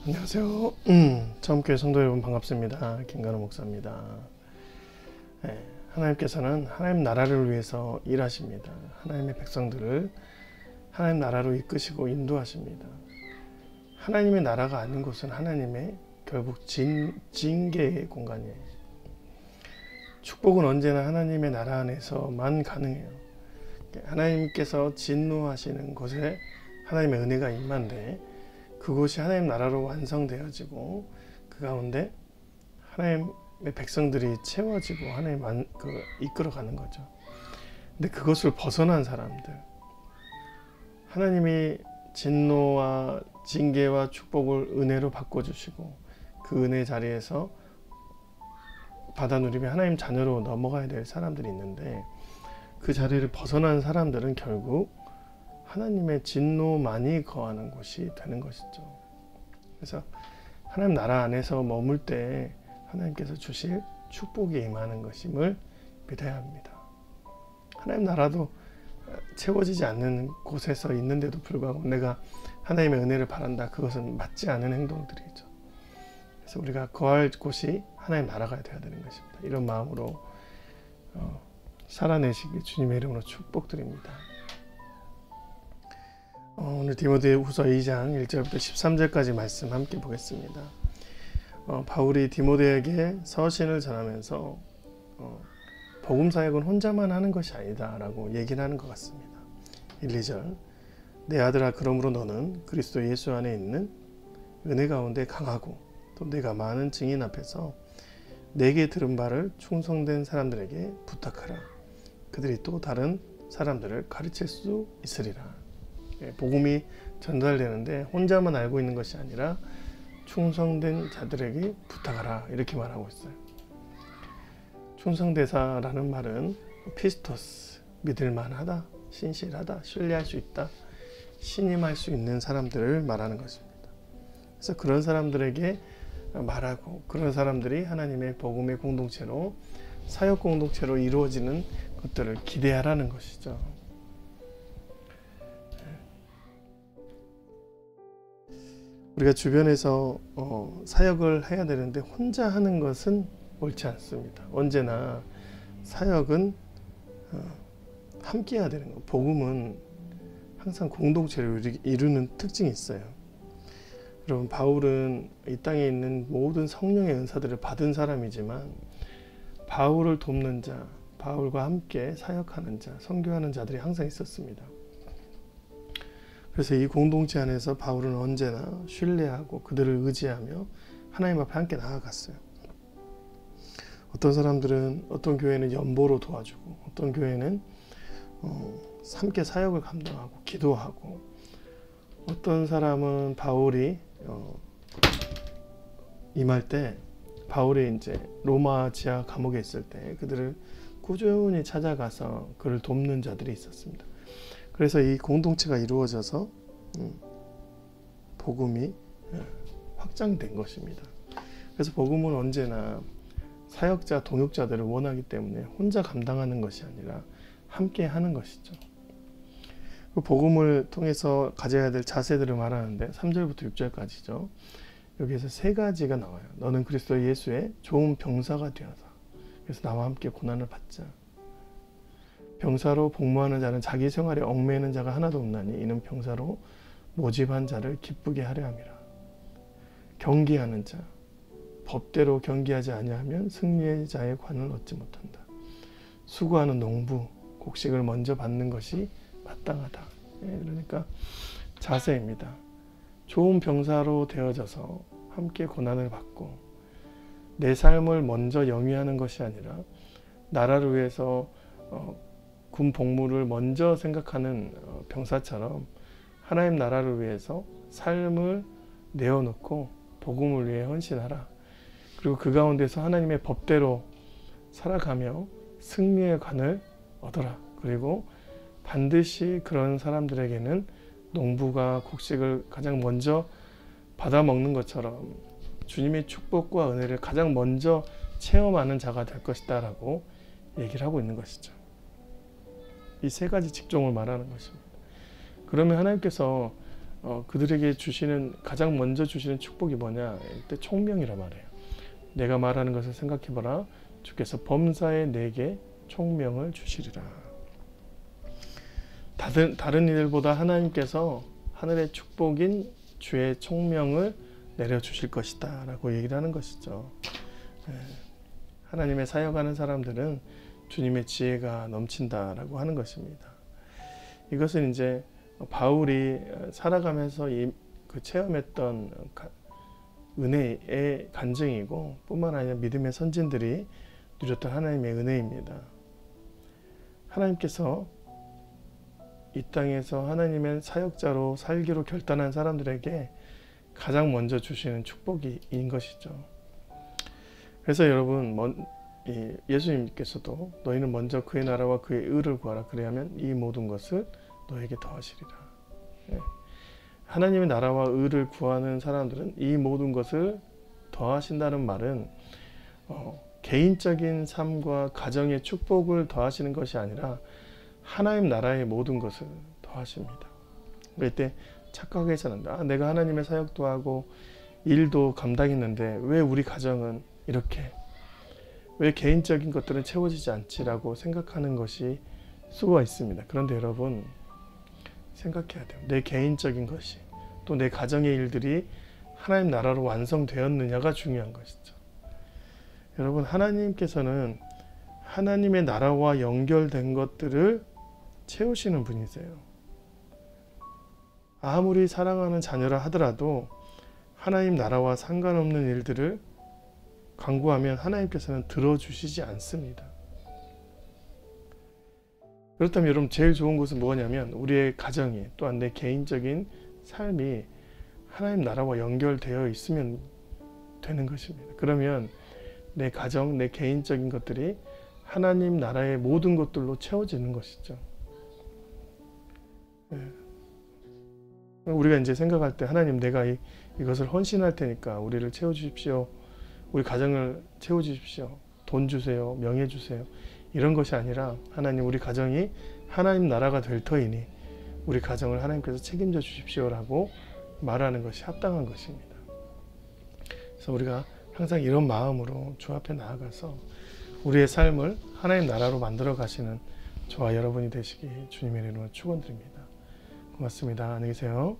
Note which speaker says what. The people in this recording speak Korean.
Speaker 1: 안녕하세요. 처음교회 성도 여러분 반갑습니다. 김관우 목사입니다. 하나님께서는 하나님 나라를 위해서 일하십니다. 하나님의 백성들을 하나님 나라로 이끄시고 인도하십니다. 하나님의 나라가 아닌 곳은 하나님의 결국 징계의 공간이에요. 축복은 언제나 하나님의 나라 안에서만 가능해요. 하나님께서 진노하시는 곳에 하나님의 은혜가 임한데 그곳이 하나님 나라로 완성되어지고 그 가운데 하나님의 백성들이 채워지고 하나님 이끌어가는 거죠. 근데 그것을 벗어난 사람들, 하나님이 진노와 징계와 축복을 은혜로 바꿔주시고 그 은혜 자리에서 받아 누리며 하나님 자녀로 넘어가야 될 사람들이 있는데 그 자리를 벗어난 사람들은 결국 하나님의 진노만이 거하는 곳이 되는 것이죠. 그래서 하나님 나라 안에서 머물 때 하나님께서 주실 축복이 임하는 것임을 믿어야 합니다. 하나님 나라도 채워지지 않는 곳에서 있는데도 불구하고 내가 하나님의 은혜를 바란다. 그것은 맞지 않은 행동들이죠. 그래서 우리가 거할 곳이 하나님 나라가 되어야 되는 것입니다. 이런 마음으로 살아내시기 주님의 이름으로 축복드립니다. 오늘 디모데후서 2장 1절부터 13절까지 말씀 함께 보겠습니다. 바울이 디모데에게 서신을 전하면서 복음 사역은 혼자만 하는 것이 아니다 라고 얘기를 하는 것 같습니다. 1, 2절 내 아들아 그러므로 너는 그리스도 예수 안에 있는 은혜 가운데 강하고 또 내가 많은 증인 앞에서 내게 들은 바를 충성된 사람들에게 부탁하라. 그들이 또 다른 사람들을 가르칠 수 있으리라. 복음이 전달되는데 혼자만 알고 있는 것이 아니라 충성된 자들에게 부탁하라 이렇게 말하고 있어요. 충성대사라는 말은 피스토스, 믿을만하다, 신실하다, 신뢰할 수 있다, 신임할 수 있는 사람들을 말하는 것입니다. 그래서 그런 사람들에게 말하고 그런 사람들이 하나님의 복음의 공동체로 사역 공동체로 이루어지는 것들을 기대하라는 것이죠. 우리가 주변에서 사역을 해야 되는데 혼자 하는 것은 옳지 않습니다. 언제나 사역은 함께 해야 되는 거. 복음은 항상 공동체로 이루는 특징이 있어요. 여러분 바울은 이 땅에 있는 모든 성령의 은사들을 받은 사람이지만 바울을 돕는 자, 바울과 함께 사역하는 자, 선교하는 자들이 항상 있었습니다. 그래서 이 공동체 안에서 바울은 언제나 신뢰하고 그들을 의지하며 하나님 앞에 함께 나아갔어요. 어떤 사람들은 어떤 교회는 연보로 도와주고 어떤 교회는 함께 사역을 감당하고 기도하고 어떤 사람은 바울이 임할 때 바울이 이제 로마 지하 감옥에 있을 때 그들을 꾸준히 찾아가서 그를 돕는 자들이 있었습니다. 그래서 이 공동체가 이루어져서 복음이 확장된 것입니다. 그래서 복음은 언제나 사역자, 동역자들을 원하기 때문에 혼자 감당하는 것이 아니라 함께 하는 것이죠. 그 복음을 통해서 가져야 될 자세들을 말하는데 3절부터 6절까지죠. 여기에서 세 가지가 나와요. 너는 그리스도 예수의 좋은 병사가 되어서 그래서 나와 함께 고난을 받자. 병사로 복무하는 자는 자기 생활에 얽매이는 자가 하나도 없나니 이는 병사로 모집한 자를 기쁘게 하려 함이라. 경기하는 자, 법대로 경기하지 아니하면 승리의 자의 관을 얻지 못한다. 수고하는 농부, 곡식을 먼저 받는 것이 마땅하다. 그러니까 자세입니다. 좋은 병사로 되어져서 함께 고난을 받고 내 삶을 먼저 영위하는 것이 아니라 나라를 위해서 군 복무를 먼저 생각하는 병사처럼 하나님 나라를 위해서 삶을 내어놓고 복음을 위해 헌신하라. 그리고 그 가운데서 하나님의 법대로 살아가며 승리의 관을 얻어라. 그리고 반드시 그런 사람들에게는 농부가 곡식을 가장 먼저 받아 먹는 것처럼 주님의 축복과 은혜를 가장 먼저 체험하는 자가 될 것이다 라고 얘기를 하고 있는 것이죠. 이 세 가지 직종을 말하는 것입니다. 그러면 하나님께서 그들에게 주시는 가장 먼저 주시는 축복이 뭐냐? 이때 총명이라 말해요. 내가 말하는 것을 생각해보라. 주께서 범사에 내게 총명을 주시리라. 다른 이들보다 하나님께서 하늘의 축복인 주의 총명을 내려주실 것이다 라고 얘기를 하는 것이죠. 하나님의 사역하는 사람들은 주님의 지혜가 넘친다 라고 하는 것입니다. 이것은 이제 바울이 살아가면서 체험했던 은혜의 간증이고 뿐만 아니라 믿음의 선진들이 누렸던 하나님의 은혜입니다. 하나님께서 이 땅에서 하나님의 사역자로 살기로 결단한 사람들에게 가장 먼저 주시는 축복인 것이죠. 그래서 여러분, 예수님께서도 너희는 먼저 그의 나라와 그의 의를 구하라. 그래야면 이 모든 것을 너에게 더하시리라. 하나님의 나라와 의를 구하는 사람들은 이 모든 것을 더하신다는 말은 개인적인 삶과 가정의 축복을 더하시는 것이 아니라 하나님 나라의 모든 것을 더하십니다. 이때 착각해서는 내가 하나님의 사역도 하고 일도 감당했는데 왜 우리 가정은 이렇게, 왜 개인적인 것들은 채워지지 않지라고 생각하는 것이 수가 있습니다. 그런데 여러분, 생각해야 돼요. 내 개인적인 것이 또 내 가정의 일들이 하나님 나라로 완성되었느냐가 중요한 것이죠. 여러분, 하나님께서는 하나님의 나라와 연결된 것들을 채우시는 분이세요. 아무리 사랑하는 자녀라 하더라도 하나님 나라와 상관없는 일들을 간구하면 하나님께서는 들어주시지 않습니다. 그렇다면 여러분, 제일 좋은 것은 뭐냐면 우리의 가정이 또한 내 개인적인 삶이 하나님 나라와 연결되어 있으면 되는 것입니다. 그러면 내 가정, 내 개인적인 것들이 하나님 나라의 모든 것들로 채워지는 것이죠. 우리가 이제 생각할 때 하나님, 내가 이것을 헌신할 테니까 우리를 채워주십시오. 우리 가정을 채워주십시오. 돈 주세요. 명예 주세요. 이런 것이 아니라 하나님, 우리 가정이 하나님 나라가 될 터이니 우리 가정을 하나님께서 책임져 주십시오라고 말하는 것이 합당한 것입니다. 그래서 우리가 항상 이런 마음으로 주 앞에 나아가서 우리의 삶을 하나님 나라로 만들어 가시는 저와 여러분이 되시기 주님의 이름으로 축원드립니다. 고맙습니다. 안녕히 계세요.